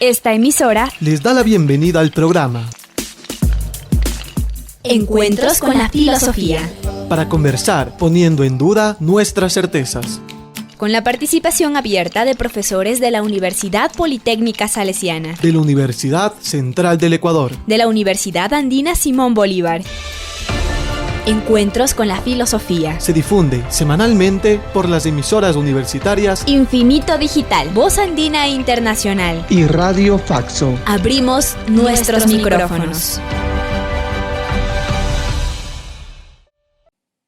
Esta emisora les da la bienvenida al programa Encuentros con la Filosofía, para conversar poniendo en duda nuestras certezas, con la participación abierta de profesores de la Universidad Politécnica Salesiana, de la Universidad Central del Ecuador, de la Universidad Andina Simón Bolívar. Encuentros con la Filosofía. Se difunde semanalmente por las emisoras universitarias Infinito Digital, Voz Andina Internacional y Radio Faxo. Abrimos nuestros micrófonos.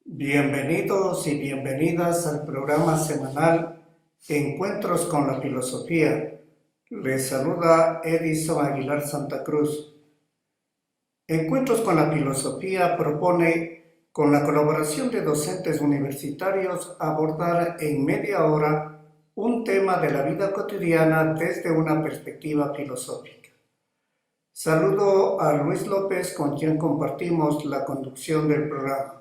Bienvenidos y bienvenidas al programa semanal Encuentros con la Filosofía. Les saluda Edison Aguilar Santa Cruz. Encuentros con la Filosofía propone, con la colaboración de docentes universitarios, abordar en media hora un tema de la vida cotidiana desde una perspectiva filosófica. Saludo a Luis López, con quien compartimos la conducción del programa.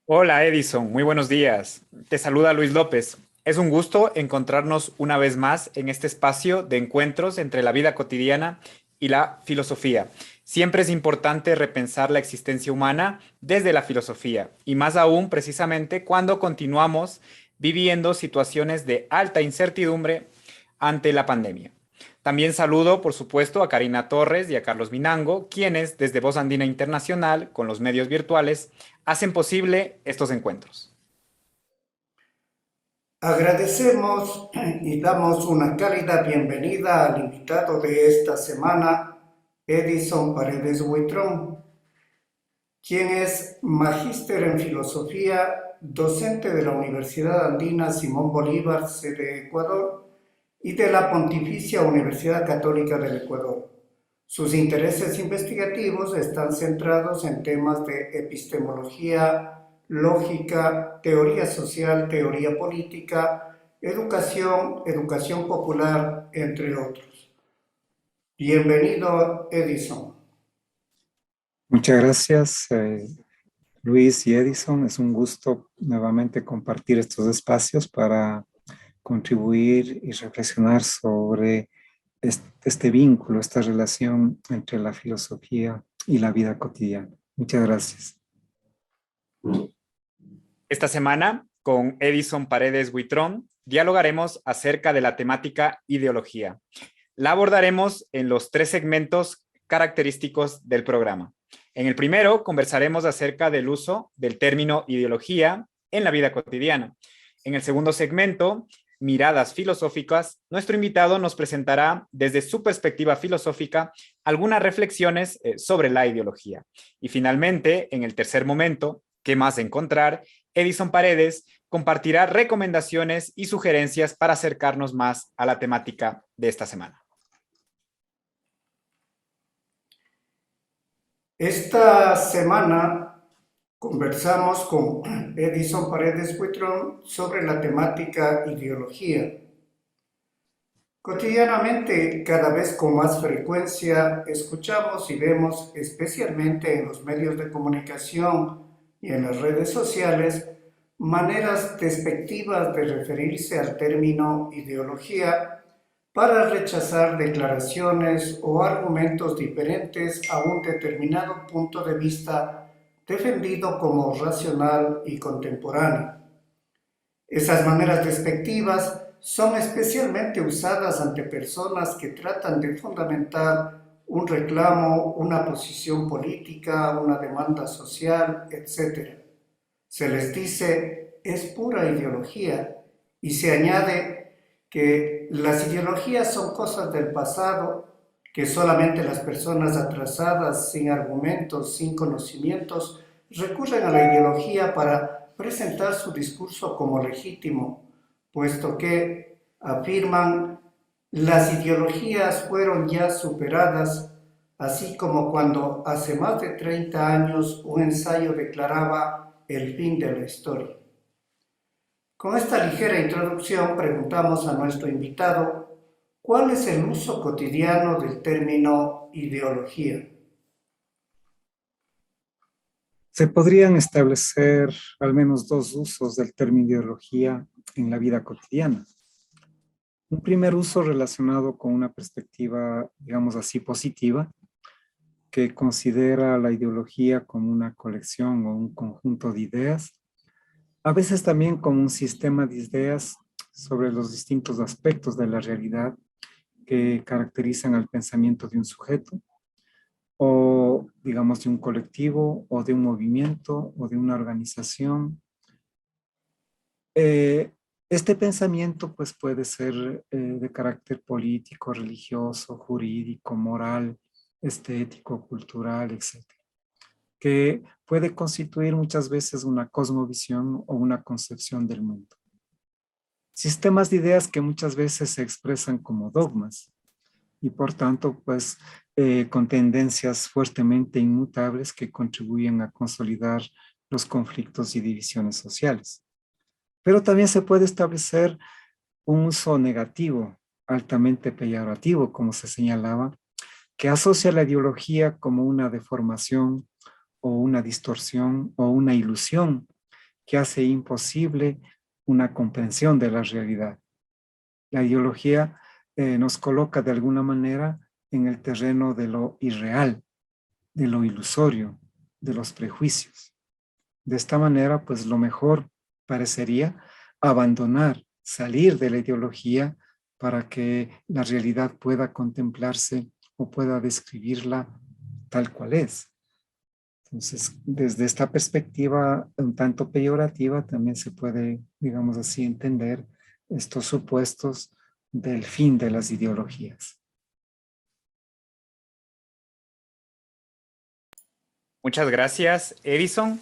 Hola Edison, muy buenos días. Te saluda Luis López. Es un gusto encontrarnos una vez más en este espacio de encuentros entre la vida cotidiana y la filosofía. Siempre es importante repensar la existencia humana desde la filosofía, y más aún precisamente cuando continuamos viviendo situaciones de alta incertidumbre ante la pandemia. También saludo, por supuesto, a Karina Torres y a Carlos Minango, quienes desde Voz Andina Internacional, con los medios virtuales, hacen posible estos encuentros. Agradecemos y damos una cálida bienvenida al invitado de esta semana, Edison Paredes Huitrón, quien es magíster en filosofía, docente de la Universidad Andina Simón Bolívar, sede Ecuador, y de la Pontificia Universidad Católica del Ecuador. Sus intereses investigativos están centrados en temas de epistemología, lógica, teoría social, teoría política, educación popular, entre otros. Bienvenido, Edison. Muchas gracias, Luis y Edison. Es un gusto nuevamente compartir estos espacios para contribuir y reflexionar sobre este vínculo, esta relación entre la filosofía y la vida cotidiana. Muchas gracias. Esta semana, con Edison Paredes Huitrón, dialogaremos acerca de la temática ideología. La abordaremos en los 3 segmentos característicos del programa. En el primero, conversaremos acerca del uso del término ideología en la vida cotidiana. En el segundo segmento, Miradas filosóficas, nuestro invitado nos presentará desde su perspectiva filosófica algunas reflexiones sobre la ideología. Y finalmente, en el tercer momento, ¿qué más encontrar?, Edison Paredes compartirá recomendaciones y sugerencias para acercarnos más a la temática de esta semana. Esta semana conversamos con Edison Paredes Huitrón sobre la temática ideología. Cotidianamente, cada vez con más frecuencia, escuchamos y vemos, especialmente en los medios de comunicación y en las redes sociales, maneras despectivas de referirse al término ideología para rechazar declaraciones o argumentos diferentes a un determinado punto de vista defendido como racional y contemporáneo. Esas maneras despectivas son especialmente usadas ante personas que tratan de fundamentar un reclamo, una posición política, una demanda social, etc. Se les dice, es pura ideología, y se añade que las ideologías son cosas del pasado, que solamente las personas atrasadas, sin argumentos, sin conocimientos, recurren a la ideología para presentar su discurso como legítimo, puesto que, afirman, las ideologías fueron ya superadas, así como cuando hace más de 30 años un ensayo declaraba el fin de la historia. Con esta ligera introducción preguntamos a nuestro invitado, ¿cuál es el uso cotidiano del término ideología? Se podrían establecer al menos 2 usos del término ideología en la vida cotidiana. Un primer uso relacionado con una perspectiva, digamos así, positiva, que considera la ideología como una colección o un conjunto de ideas, a veces también como un sistema de ideas sobre los distintos aspectos de la realidad que caracterizan al pensamiento de un sujeto, o digamos de un colectivo, o de un movimiento, o de una organización. Este pensamiento pues puede ser de carácter político, religioso, jurídico, moral, estético, cultural, etcétera, que puede constituir muchas veces una cosmovisión o una concepción del mundo. Sistemas de ideas que muchas veces se expresan como dogmas y por tanto pues con tendencias fuertemente inmutables que contribuyen a consolidar los conflictos y divisiones sociales. Pero también se puede establecer un uso negativo, altamente peyorativo, como se señalaba, que asocia la ideología como una deformación o una distorsión o una ilusión que hace imposible una comprensión de la realidad. La ideología nos coloca de alguna manera en el terreno de lo irreal, de lo ilusorio, de los prejuicios. De esta manera, pues lo mejor parecería abandonar, salir de la ideología para que la realidad pueda contemplarse o pueda describirla tal cual es. Entonces, desde esta perspectiva un tanto peyorativa, también se puede, digamos así, entender estos supuestos del fin de las ideologías. Muchas gracias, Edison.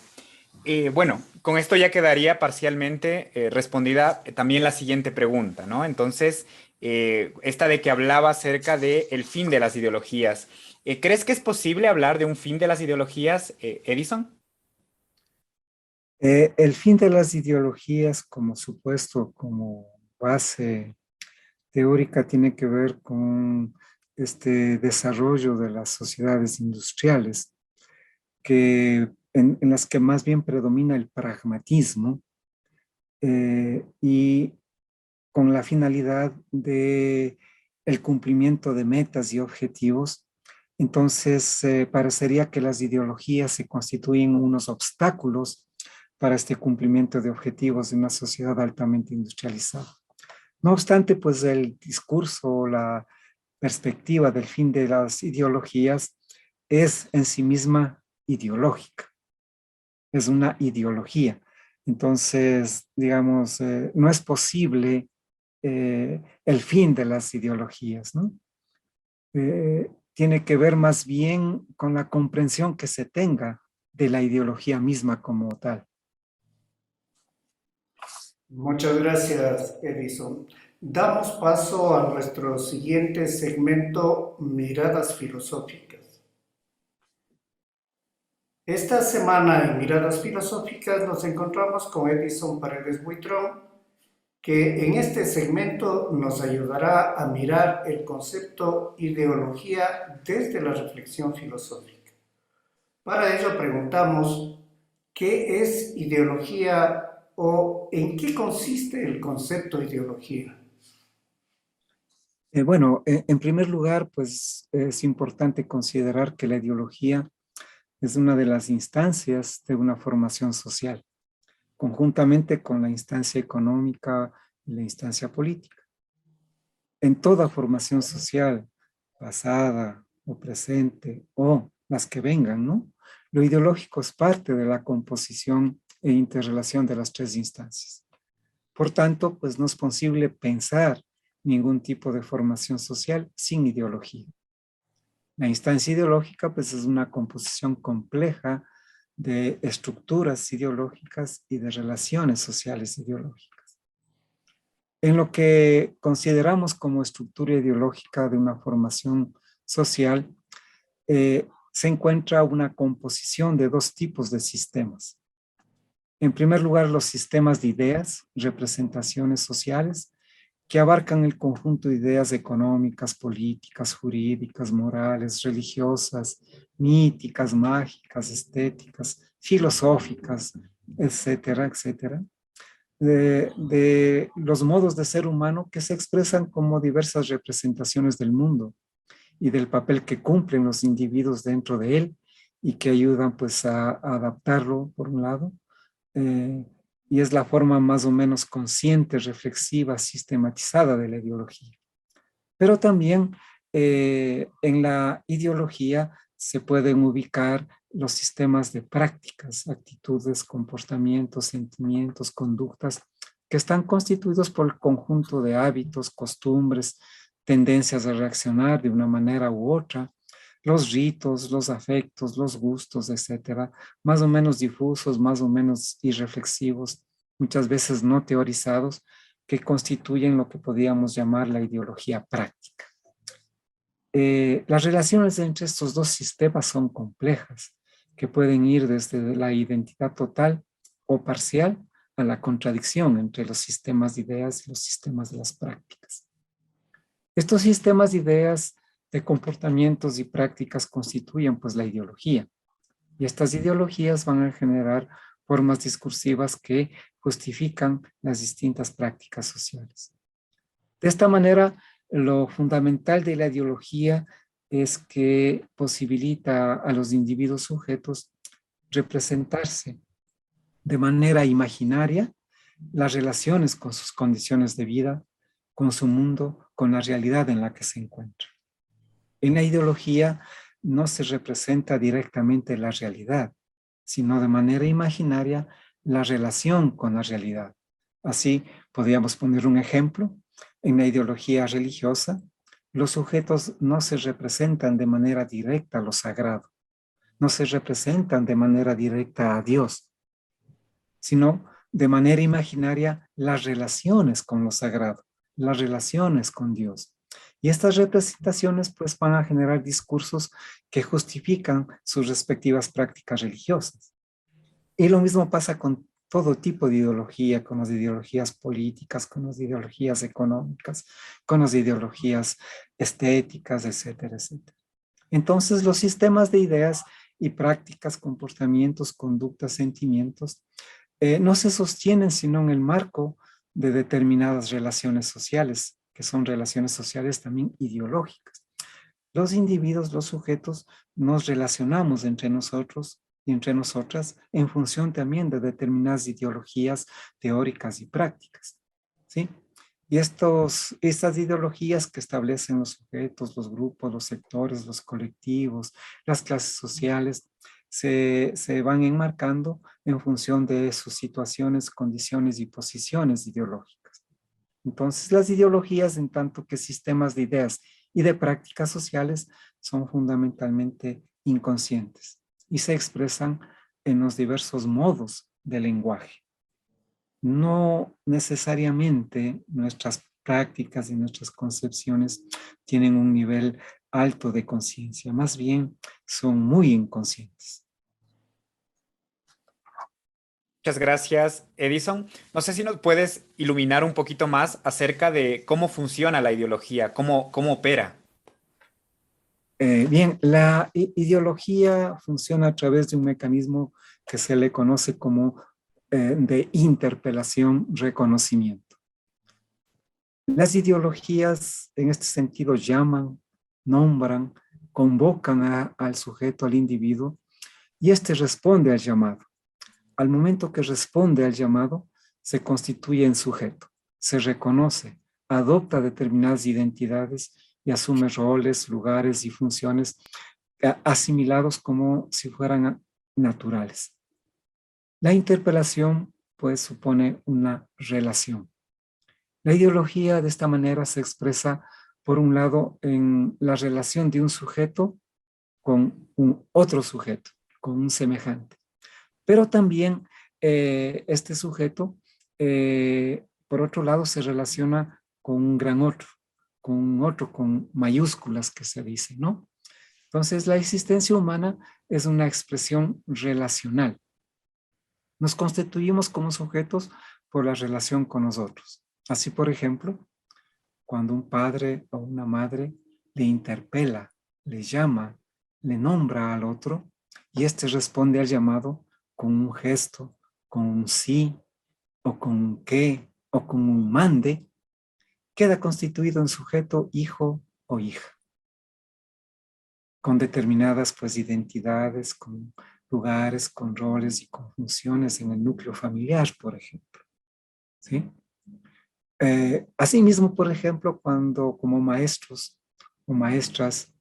Bueno, con esto ya quedaría parcialmente respondida también la siguiente pregunta, ¿no? Entonces, esta de que hablaba acerca del fin de las ideologías. ¿Crees que es posible hablar de un fin de las ideologías, Edison? El fin de las ideologías como supuesto, como base teórica, tiene que ver con este desarrollo de las sociedades industriales, que en las que más bien predomina el pragmatismo y con la finalidad de el cumplimiento de metas y objetivos. Entonces, parecería que las ideologías se constituyen unos obstáculos para este cumplimiento de objetivos de una sociedad altamente industrializada. No obstante, pues el discurso, la perspectiva del fin de las ideologías es en sí misma ideológica, es una ideología. Entonces, digamos, no es posible el fin de las ideologías, ¿no? Tiene que ver más bien con la comprensión que se tenga de la ideología misma como tal. Muchas gracias, Edison. Damos paso a nuestro siguiente segmento, Miradas Filosóficas. Esta semana en Miradas Filosóficas nos encontramos con Edison Paredes Buitrón, que en este segmento nos ayudará a mirar el concepto ideología desde la reflexión filosófica. Para ello preguntamos, ¿qué es ideología o en qué consiste el concepto ideología? Bueno, en primer lugar, pues es importante considerar que la ideología es una de las instancias de una formación social, conjuntamente con la instancia económica y la instancia política. En toda formación social, pasada o presente, o las que vengan, ¿no? Lo ideológico es parte de la composición e interrelación de las tres instancias. Por tanto, pues no es posible pensar ningún tipo de formación social sin ideología. La instancia ideológica, pues es una composición compleja de estructuras ideológicas y de relaciones sociales ideológicas. En lo que consideramos como estructura ideológica de una formación social, se encuentra una composición de dos tipos de sistemas. En primer lugar, los sistemas de ideas, representaciones sociales, que abarcan el conjunto de ideas económicas, políticas, jurídicas, morales, religiosas, míticas, mágicas, estéticas, filosóficas, etcétera, etcétera. de los modos de ser humano que se expresan como diversas representaciones del mundo y del papel que cumplen los individuos dentro de él y que ayudan pues a adaptarlo por un lado, y es la forma más o menos consciente, reflexiva, sistematizada de la ideología. Pero también en la ideología se pueden ubicar los sistemas de prácticas, actitudes, comportamientos, sentimientos, conductas, que están constituidos por el conjunto de hábitos, costumbres, tendencias a reaccionar de una manera u otra, los ritos, los afectos, los gustos, etcétera, más o menos difusos, más o menos irreflexivos, muchas veces no teorizados, que constituyen lo que podríamos llamar la ideología práctica. Las relaciones entre estos dos sistemas son complejas, que pueden ir desde la identidad total o parcial a la contradicción entre los sistemas de ideas y los sistemas de las prácticas. Estos sistemas de ideas, de comportamientos y prácticas constituyen pues la ideología, y estas ideologías van a generar formas discursivas que justifican las distintas prácticas sociales. De esta manera, lo fundamental de la ideología es que posibilita a los individuos sujetos representarse de manera imaginaria las relaciones con sus condiciones de vida, con su mundo, con la realidad en la que se encuentra. En la ideología no se representa directamente la realidad, sino de manera imaginaria la relación con la realidad. Así, podríamos poner un ejemplo. En la ideología religiosa, los sujetos no se representan de manera directa a lo sagrado, no se representan de manera directa a Dios, sino de manera imaginaria las relaciones con lo sagrado, las relaciones con Dios. Y estas representaciones pues van a generar discursos que justifican sus respectivas prácticas religiosas. Y lo mismo pasa con todo tipo de ideología, con las ideologías políticas, con las ideologías económicas, con las ideologías estéticas, etcétera, etcétera. Entonces, los sistemas de ideas y prácticas, comportamientos, conductas, sentimientos, no se sostienen sino en el marco de determinadas relaciones sociales, que son relaciones sociales también ideológicas. Los individuos, los sujetos, nos relacionamos entre nosotros y entre nosotras en función también de determinadas ideologías teóricas y prácticas, ¿sí? Y estas ideologías que establecen los sujetos, los grupos, los sectores, los colectivos, las clases sociales, se van enmarcando en función de sus situaciones, condiciones y posiciones ideológicas. Entonces, las ideologías, en tanto que sistemas de ideas y de prácticas sociales, son fundamentalmente inconscientes y se expresan en los diversos modos del lenguaje. No necesariamente nuestras prácticas y nuestras concepciones tienen un nivel alto de conciencia, más bien son muy inconscientes. Muchas gracias, Edison. No sé si nos puedes iluminar un poquito más acerca de cómo funciona la ideología, cómo opera. Bien, la ideología funciona a través de un mecanismo que se le conoce como de interpelación-reconocimiento. Las ideologías en este sentido llaman, nombran, convocan al sujeto, al individuo, y éste responde al llamado. Al momento que responde al llamado, se constituye en sujeto, se reconoce, adopta determinadas identidades y asume roles, lugares y funciones asimilados como si fueran naturales. La interpelación, pues, supone una relación. La ideología de esta manera se expresa, por un lado, en la relación de un sujeto con un otro sujeto, con un semejante. Pero también este sujeto, por otro lado, se relaciona con un gran otro, con mayúsculas que se dice, ¿no? Entonces, la existencia humana es una expresión relacional. Nos constituimos como sujetos por la relación con nosotros. Así, por ejemplo, cuando un padre o una madre le interpela, le llama, le nombra al otro, y éste responde al llamado con un gesto, con un sí, o con qué, o con un mande, queda constituido en sujeto hijo o hija, con determinadas pues identidades, con lugares, con roles y con funciones en el núcleo familiar, por ejemplo. ¿Sí? Asimismo, por ejemplo, cuando como maestros o maestras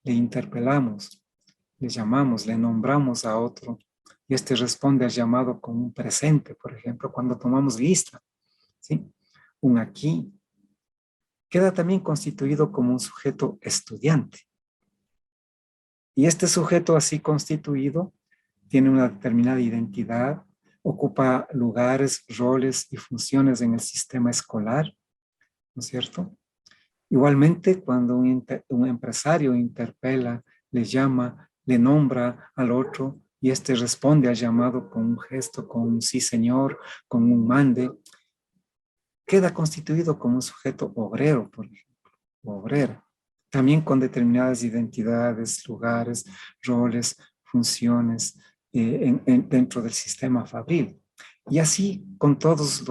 le interpelamos, le llamamos, le nombramos a otro y este responde al llamado con un presente, por ejemplo, cuando tomamos lista, ¿sí? Un aquí, queda también constituido como un sujeto estudiante. Y este sujeto así constituido tiene una determinada identidad, ocupa lugares, roles y funciones en el sistema escolar, ¿no es cierto? Igualmente, cuando un empresario interpela, le llama, le nombra al otro y éste responde al llamado con un gesto, con un sí señor, con un mande, queda constituido como un sujeto obrero, por ejemplo, obrera, también con determinadas identidades, lugares, roles, funciones dentro del sistema fabril. Y así con todos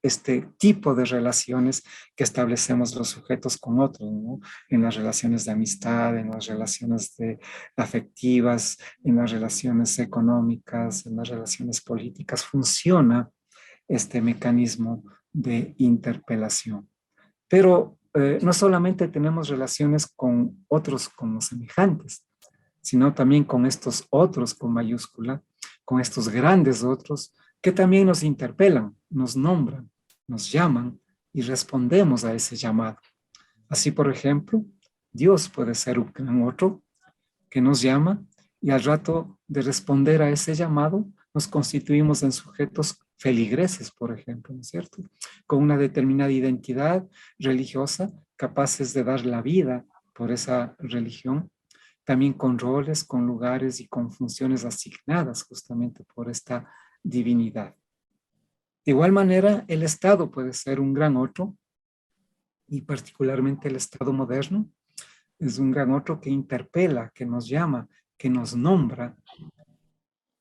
este tipo de relaciones que establecemos los sujetos con otros, ¿no? En las relaciones de amistad, en las relaciones afectivas, en las relaciones económicas, en las relaciones políticas, funciona este mecanismo de interpelación. Pero no solamente tenemos relaciones con otros como semejantes, sino también con estos otros con mayúscula, con estos grandes otros que también nos interpelan, nos nombran, nos llaman y respondemos a ese llamado. Así, por ejemplo, Dios puede ser un gran otro que nos llama y al rato de responder a ese llamado nos constituimos en sujetos feligreses, por ejemplo, ¿no es cierto? Con una determinada identidad religiosa, capaces de dar la vida por esa religión, también con roles, con lugares y con funciones asignadas justamente por esta divinidad. De igual manera, el Estado puede ser un gran otro, y particularmente el Estado moderno, es un gran otro que interpela, que nos llama, que nos nombra,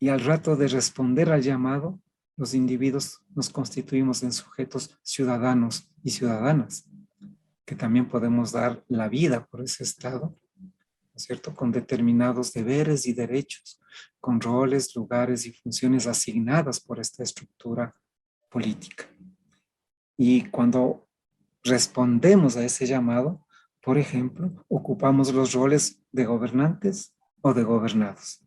y al rato de responder al llamado, los individuos nos constituimos en sujetos ciudadanos y ciudadanas, que también podemos dar la vida por ese Estado, ¿no es cierto? Con determinados deberes y derechos, con roles, lugares y funciones asignadas por esta estructura política. Y cuando respondemos a ese llamado, por ejemplo, ocupamos los roles de gobernantes o de gobernados,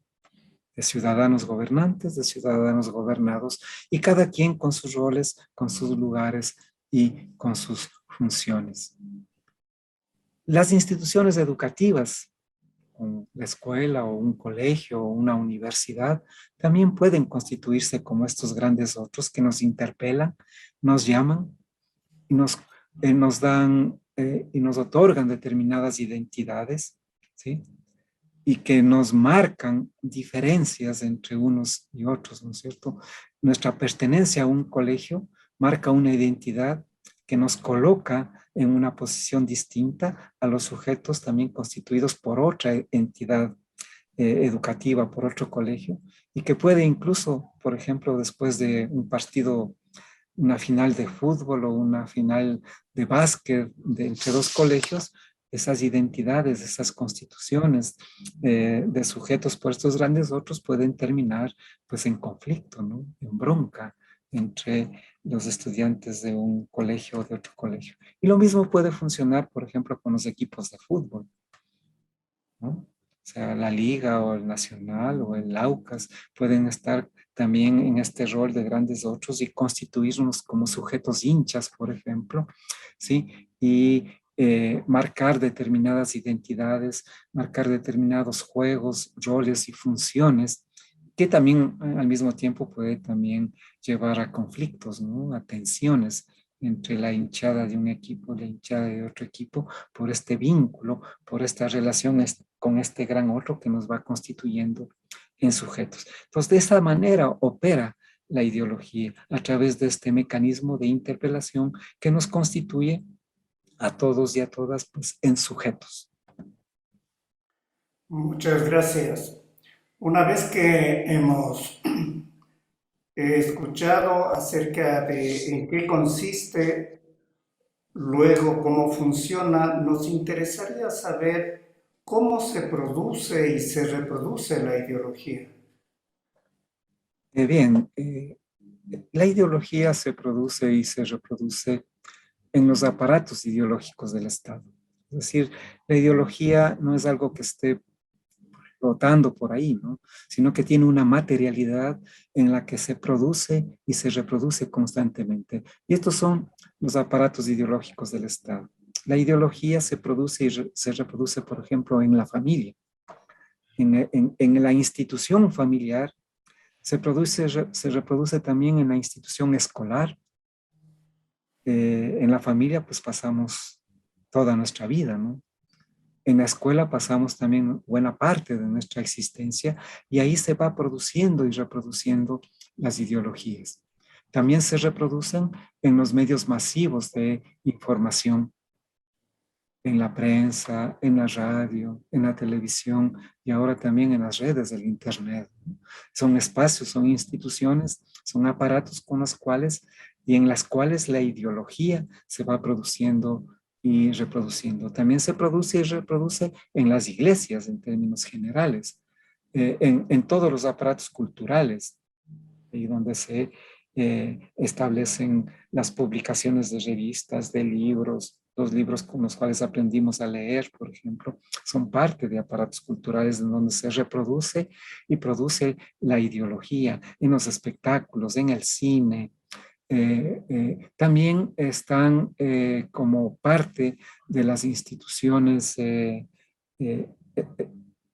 de ciudadanos gobernantes, de ciudadanos gobernados, y cada quien con sus roles, con sus lugares y con sus funciones. Las instituciones educativas, la escuela o un colegio o una universidad, también pueden constituirse como estos grandes otros que nos interpelan, nos llaman y nos dan y nos otorgan determinadas identidades, ¿sí? Y que nos marcan diferencias entre unos y otros, ¿no es cierto? Nuestra pertenencia a un colegio marca una identidad que nos coloca en una posición distinta a los sujetos también constituidos por otra entidad educativa, por otro colegio, y que puede incluso, por ejemplo, después de un partido, una final de fútbol o una final de básquet entre dos colegios, esas identidades, esas constituciones de sujetos por estos grandes otros pueden terminar pues en conflicto, ¿no? En bronca entre los estudiantes de un colegio o de otro colegio. Y lo mismo puede funcionar, por ejemplo, con los equipos de fútbol, ¿no? O sea, la Liga o el Nacional o el Aucas pueden estar también en este rol de grandes otros y constituirnos como sujetos hinchas, por ejemplo, ¿sí? Y marcar determinadas identidades, marcar determinados juegos, roles y funciones que también al mismo tiempo puede también llevar a conflictos, ¿no? A tensiones entre la hinchada de un equipo y la hinchada de otro equipo por este vínculo, por esta relación con este gran otro que nos va constituyendo en sujetos. Entonces, de esta manera opera la ideología a través de este mecanismo de interpelación que nos constituye a todos y a todas pues, en sujetos. Muchas gracias. Una vez que hemos He escuchado acerca de en qué consiste, luego cómo funciona. Nos interesaría saber cómo se produce y se reproduce la ideología. Bien, la ideología se produce y se reproduce en los aparatos ideológicos del Estado. Es decir, la ideología no es algo que esté flotando por ahí, ¿no? Sino que tiene una materialidad en la que se produce y se reproduce constantemente. Y estos son los aparatos ideológicos del Estado. La ideología se produce y se reproduce, por ejemplo, en la familia, en la institución familiar, se reproduce también en la institución escolar. En la familia, pues pasamos toda nuestra vida, ¿no? En la escuela pasamos también buena parte de nuestra existencia y ahí se va produciendo y reproduciendo las ideologías. También se reproducen en los medios masivos de información, en la prensa, en la radio, en la televisión y ahora también en las redes del Internet. Son espacios, son instituciones, son aparatos con los cuales y en las cuales la ideología se va produciendo y reproduciendo. También se produce y reproduce en las iglesias en términos generales, en todos los aparatos culturales, y donde se establecen las publicaciones de revistas, de libros, los libros con los cuales aprendimos a leer, por ejemplo, son parte de aparatos culturales en donde se reproduce y produce la ideología en los espectáculos, en el cine. También están como parte de las instituciones eh,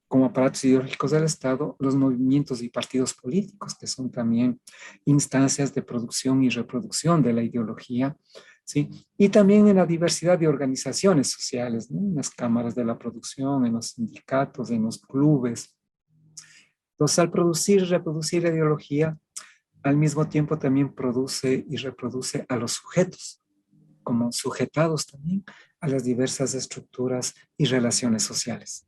como aparatos ideológicos del Estado, los movimientos y partidos políticos, que son también instancias de producción y reproducción de la ideología, ¿sí? Y también en la diversidad de organizaciones sociales, ¿no? En las cámaras de la producción, en los sindicatos, en los clubes. Entonces, al producir y reproducir la ideología, al mismo tiempo también produce y reproduce a los sujetos, como sujetados también a las diversas estructuras y relaciones sociales.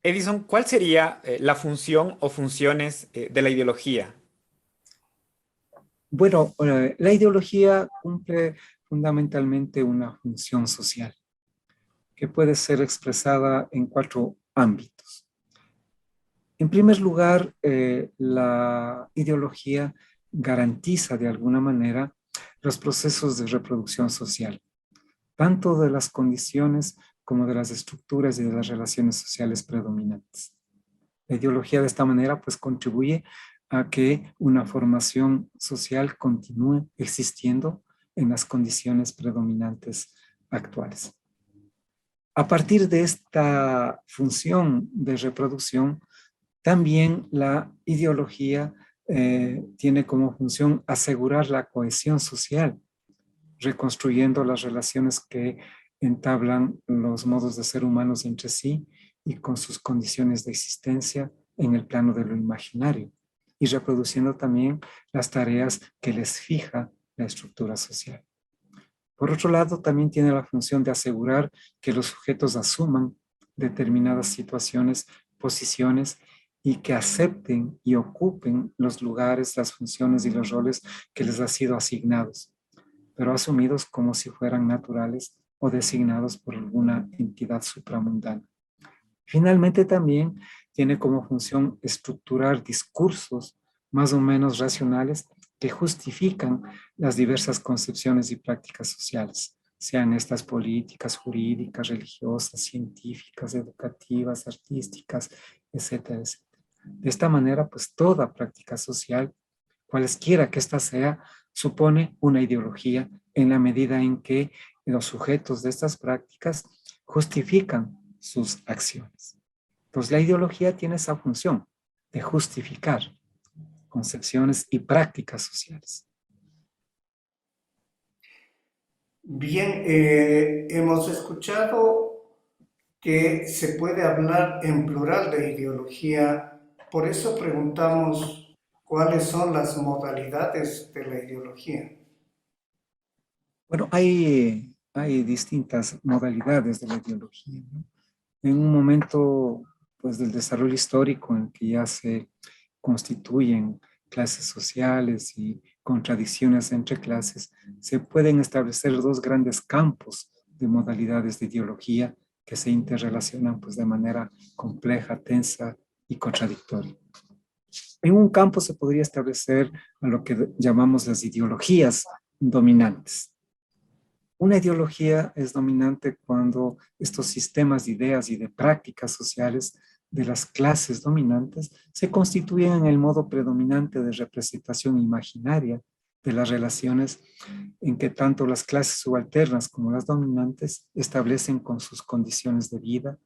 Edison, ¿cuál sería la función o funciones de la ideología? Bueno, la ideología cumple fundamentalmente una función social que puede ser expresada en 4 ámbitos. En primer lugar, la ideología garantiza de alguna manera los procesos de reproducción social, tanto de las condiciones como de las estructuras y de las relaciones sociales predominantes. La ideología de esta manera pues contribuye a que una formación social continúe existiendo en las condiciones predominantes actuales. A partir de esta función de reproducción, también la ideología tiene como función asegurar la cohesión social, reconstruyendo las relaciones que entablan los modos de ser humanos entre sí y con sus condiciones de existencia en el plano de lo imaginario, y reproduciendo también las tareas que les fija la estructura social. Por otro lado, también tiene la función de asegurar que los sujetos asuman determinadas situaciones, posiciones y que acepten y ocupen los lugares, las funciones y los roles que les han sido asignados, pero asumidos como si fueran naturales o designados por alguna entidad supramundana. Finalmente, también tiene como función estructurar discursos más o menos racionales que justifican las diversas concepciones y prácticas sociales, sean estas políticas, jurídicas, religiosas, científicas, educativas, artísticas, etcétera, etcétera. De esta manera, pues toda práctica social, cualesquiera que ésta sea, supone una ideología en la medida en que los sujetos de estas prácticas justifican sus acciones. Entonces, la ideología tiene esa función de justificar concepciones y prácticas sociales. Bien, hemos escuchado que se puede hablar en plural de ideología. Por eso preguntamos cuáles son las modalidades de la ideología. Bueno, hay distintas modalidades de la ideología, ¿no? En un momento pues, del desarrollo histórico en que ya se constituyen clases sociales y contradicciones entre clases, se pueden establecer dos grandes campos de modalidades de ideología que se interrelacionan pues, de manera compleja, tensa y contradictoria. En un campo se podría establecer a lo que llamamos las ideologías dominantes. Una ideología es dominante cuando estos sistemas de ideas y de prácticas sociales de las clases dominantes se constituyen en el modo predominante de representación imaginaria de las relaciones en que tanto las clases subalternas como las dominantes establecen con sus condiciones de vida,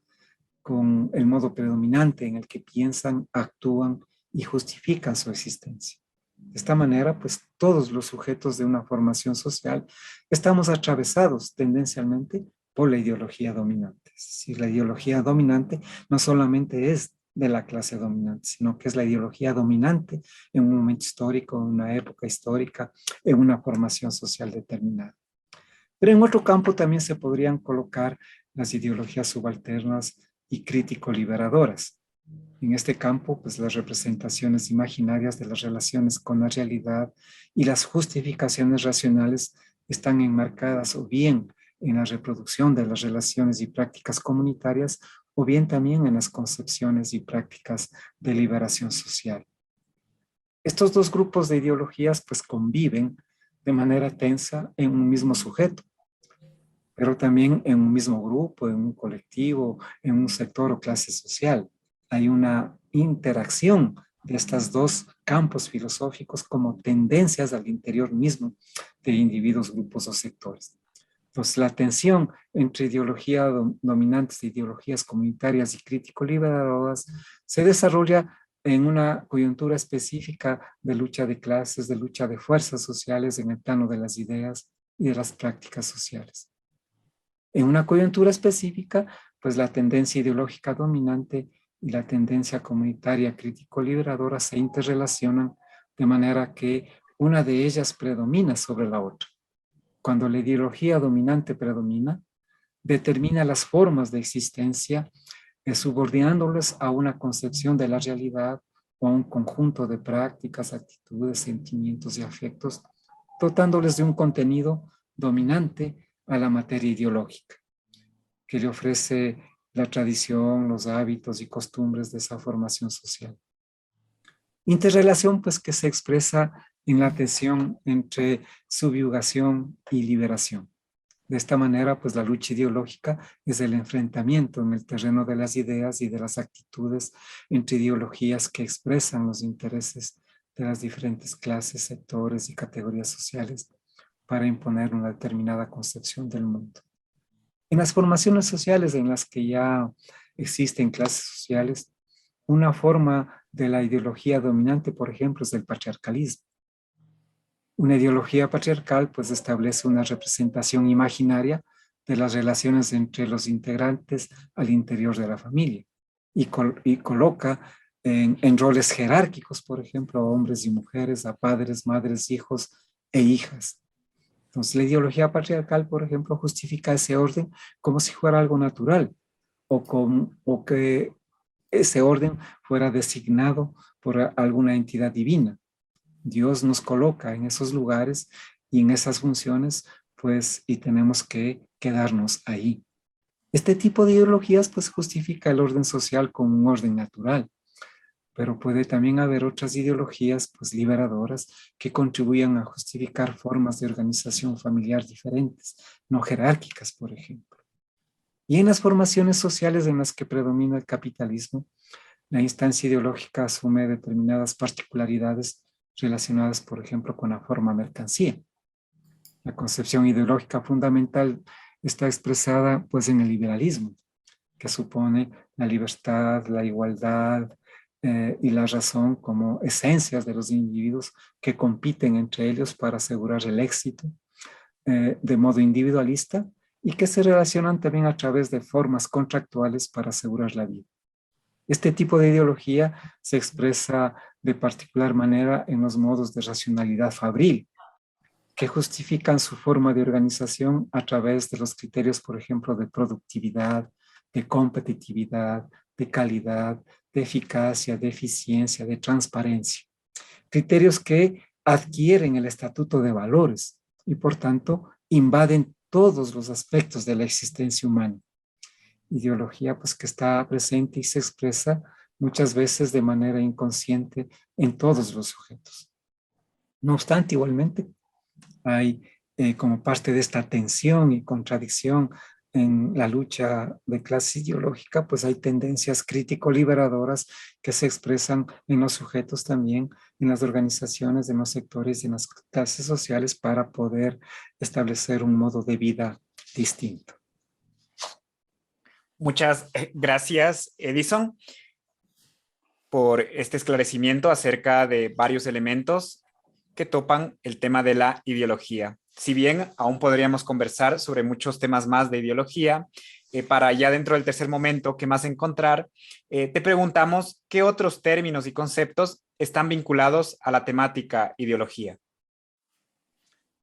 con el modo predominante en el que piensan, actúan y justifican su existencia. De esta manera, pues todos los sujetos de una formación social estamos atravesados tendencialmente por la ideología dominante. Es decir, la ideología dominante no solamente es de la clase dominante, sino que es la ideología dominante en un momento histórico, en una época histórica, en una formación social determinada. Pero en otro campo también se podrían colocar las ideologías subalternas y crítico-liberadoras. En este campo, pues las representaciones imaginarias de las relaciones con la realidad y las justificaciones racionales están enmarcadas o bien en la reproducción de las relaciones y prácticas comunitarias o bien también en las concepciones y prácticas de liberación social. Estos dos grupos de ideologías pues conviven de manera tensa en un mismo sujeto, pero también en un mismo grupo, en un colectivo, en un sector o clase social. Hay una interacción de estos dos campos filosóficos como tendencias al interior mismo de individuos, grupos o sectores. Entonces, la tensión entre ideologías dominantes e ideologías comunitarias y crítico-liberadoras se desarrolla en una coyuntura específica de lucha de clases, de lucha de fuerzas sociales en el plano de las ideas y de las prácticas sociales. En una coyuntura específica, pues la tendencia ideológica dominante y la tendencia comunitaria crítico-liberadora se interrelacionan de manera que una de ellas predomina sobre la otra. Cuando la ideología dominante predomina, determina las formas de existencia, subordinándolas a una concepción de la realidad o a un conjunto de prácticas, actitudes, sentimientos y afectos, dotándoles de un contenido dominante a la materia ideológica, que le ofrece la tradición, los hábitos y costumbres de esa formación social. Interrelación, pues, que se expresa en la tensión entre subyugación y liberación. De esta manera, pues, la lucha ideológica es el enfrentamiento en el terreno de las ideas y de las actitudes entre ideologías que expresan los intereses de las diferentes clases, sectores y categorías sociales para imponer una determinada concepción del mundo. En las formaciones sociales en las que ya existen clases sociales, una forma de la ideología dominante, por ejemplo, es el patriarcalismo. Una ideología patriarcal pues establece una representación imaginaria de las relaciones entre los integrantes al interior de la familia y coloca en roles jerárquicos, por ejemplo, a hombres y mujeres, a padres, madres, hijos e hijas. Entonces, la ideología patriarcal, por ejemplo, justifica ese orden como si fuera algo natural o que ese orden fuera designado por alguna entidad divina. Dios nos coloca en esos lugares y en esas funciones, pues, y tenemos que quedarnos ahí. Este tipo de ideologías, pues, justifica el orden social como un orden natural, pero puede también haber otras ideologías, pues, liberadoras que contribuyan a justificar formas de organización familiar diferentes, no jerárquicas, por ejemplo. Y en las formaciones sociales en las que predomina el capitalismo, la instancia ideológica asume determinadas particularidades relacionadas, por ejemplo, con la forma mercancía. La concepción ideológica fundamental está expresada, pues, en el liberalismo, que supone la libertad, la igualdad y la razón como esencias de los individuos que compiten entre ellos para asegurar el éxito de modo individualista y que se relacionan también a través de formas contractuales para asegurar la vida. Este tipo de ideología se expresa de particular manera en los modos de racionalidad fabril, que justifican su forma de organización a través de los criterios, por ejemplo, de productividad, de competitividad, de calidad, de eficacia, de eficiencia, de transparencia. Criterios que adquieren el estatuto de valores y por tanto invaden todos los aspectos de la existencia humana. Ideología pues que está presente y se expresa muchas veces de manera inconsciente en todos los sujetos. No obstante, igualmente hay como parte de esta tensión y contradicción en la lucha de clase ideológica, pues hay tendencias crítico-liberadoras que se expresan en los sujetos también, en las organizaciones, en los sectores y en las clases sociales para poder establecer un modo de vida distinto. Muchas gracias, Edison, por este esclarecimiento acerca de varios elementos que topan el tema de la ideología. Si bien aún podríamos conversar sobre muchos temas más de ideología, para ya dentro del tercer momento, ¿qué más encontrar? Te preguntamos qué otros términos y conceptos están vinculados a la temática ideología.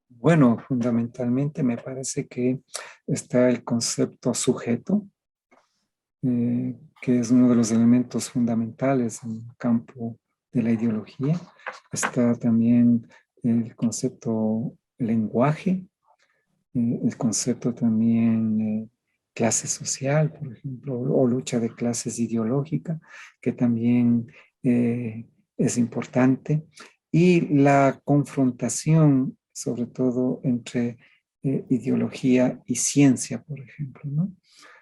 Bueno, fundamentalmente me parece que está el concepto sujeto, que es uno de los elementos fundamentales en el campo de la ideología. Está también el concepto lenguaje, el concepto también clase social, por ejemplo, o lucha de clases ideológica, que también es importante, y la confrontación, sobre todo entre ideología y ciencia, por ejemplo, ¿no?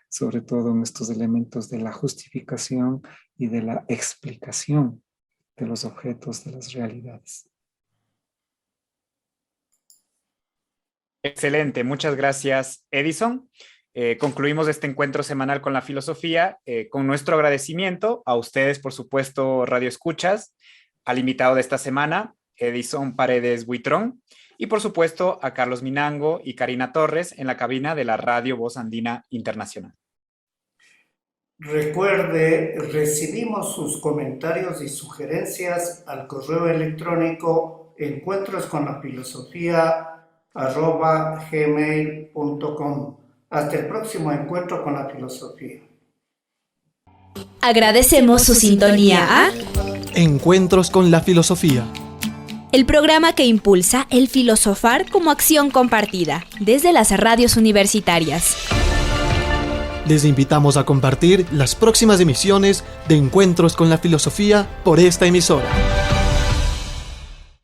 Sobre todo en estos elementos de la justificación y de la explicación de los objetos, de las realidades. Excelente, muchas gracias, Edison. Concluimos este encuentro semanal con la filosofía con nuestro agradecimiento a ustedes, por supuesto, Radio Escuchas, al invitado de esta semana, Edison Paredes Buitrón, y por supuesto a Carlos Minango y Karina Torres en la cabina de la Radio Voz Andina Internacional. Recuerde, recibimos sus comentarios y sugerencias al correo electrónico encuentrosconlafilosofía@gmail.com. Hasta el próximo encuentro con la filosofía. Agradecemos su sintonía a Encuentros con la filosofía. el programa que impulsa el filosofar como acción compartida desde las radios universitarias. Les invitamos a compartir las próximas emisiones de Encuentros con la filosofía por esta emisora.